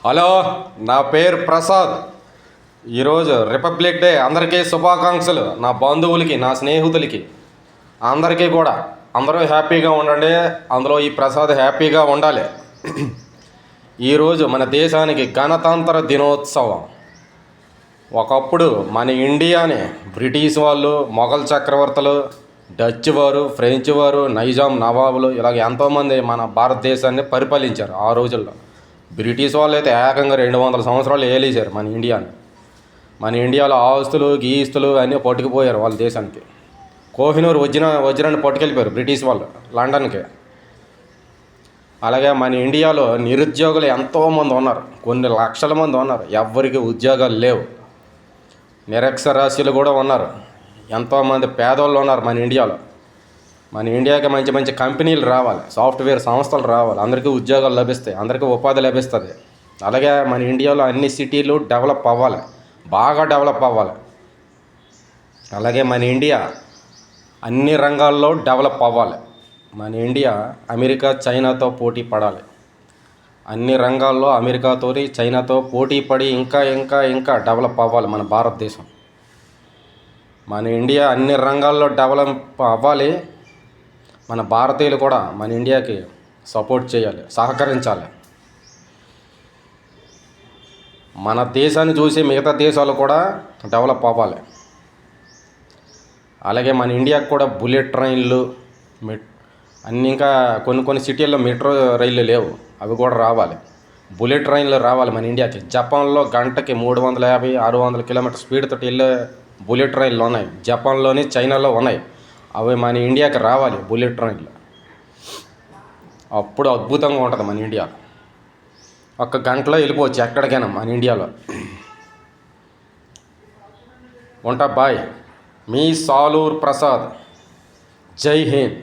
Hello, నా పేరు ప్రసాద్. ఈరోజు రిపబ్లిక్ డే. అందరికీ శుభాకాంక్షలు. నా బంధువులకి, నా స్నేహితులకి, అందరికీ కూడా. అందరూ హ్యాపీగా ఉండండి. అందులో ఈ ప్రసాద్ హ్యాపీగా ఉండాలి. ఈరోజు మన దేశానికి గణతంత్ర దినోత్సవం. ఒకప్పుడు మన ఇండియాని బ్రిటిష్ వాళ్ళు, మొఘల్ చక్రవర్తులు, డచ్ వారు, ఫ్రెంచ్ వారు, నైజాం నవాబులు ఇలాగ ఎంతోమంది మన భారతదేశాన్ని పరిపాలించారు. ఆ రోజుల్లో బ్రిటిష్ వాళ్ళు అయితే ఏకంగా 200 సంవత్సరాలు ఏలేశారు మన ఇండియాని. మన ఇండియాలో ఆస్తులు గీస్తులు అన్నీ పట్టుకుపోయారు వాళ్ళ దేశానికి. కోహినూర్ వజ్రాన్ని పట్టుకెళ్ళిపోయారు బ్రిటిష్ వాళ్ళు లండన్కి. అలాగే మన ఇండియాలో నిరుద్యోగులు ఎంతోమంది ఉన్నారు, కొన్ని లక్షల మంది ఉన్నారు. ఎవ్వరికి ఉద్యోగాలు లేవు. నిరక్షరాస్యులు కూడా ఉన్నారు. ఎంతోమంది పేదోళ్ళు ఉన్నారు మన ఇండియాలో. మన ఇండియాకి మంచి మంచి కంపెనీలు రావాలి, సాఫ్ట్వేర్ సంస్థలు రావాలి, అందరికీ ఉద్యోగాలు లభిస్తాయి, అందరికీ ఉపాధి లభిస్తుంది. అలాగే మన ఇండియాలో అన్ని సిటీలు డెవలప్ అవ్వాలి, బాగా డెవలప్ అవ్వాలి. అలాగే మన ఇండియా అన్ని రంగాల్లో డెవలప్ అవ్వాలి. మన ఇండియా అమెరికా చైనాతో పోటీ పడాలి. అన్ని రంగాల్లో అమెరికాతో చైనాతో పోటీ పడి ఇంకా ఇంకా ఇంకా డెవలప్ అవ్వాలి మన భారతదేశం. మన ఇండియా అన్ని రంగాల్లో డెవలప్ అవ్వాలి. మన భారతీయులు కూడా మన ఇండియాకి సపోర్ట్ చేయాలి, సహకరించాలి. మన దేశాన్ని చూసి మిగతా దేశాలు కూడా డెవలప్ అవ్వాలి. అలాగే మన ఇండియాకి కూడా బుల్లెట్ ట్రైన్లు, అన్నీ ఇంకా కొన్ని సిటీల్లో మెట్రో రైళ్ళు లేవు, అవి కూడా రావాలి. బుల్లెట్ ట్రైన్లు రావాలి మన ఇండియాకి. జపాన్లో గంటకి 350, 600 కిలోమీటర్ స్పీడ్ తోటి వెళ్ళే బుల్లెట్ ట్రైన్లు ఉన్నాయి. జపాన్లోని, చైనాలో ఉన్నాయి. అవి మన ఇండియాకి రావాలి బుల్లెట్ ట్రైన్లు. అప్పుడు అద్భుతంగా ఉంటుంది మన ఇండియా. ఒక్క గంటలో వెళ్ళిపోవచ్చు ఎక్కడికైనా మన ఇండియాలో. ఉంటా బాయ్. మీ సాలూర్ ప్రసాద్. జై హింద్.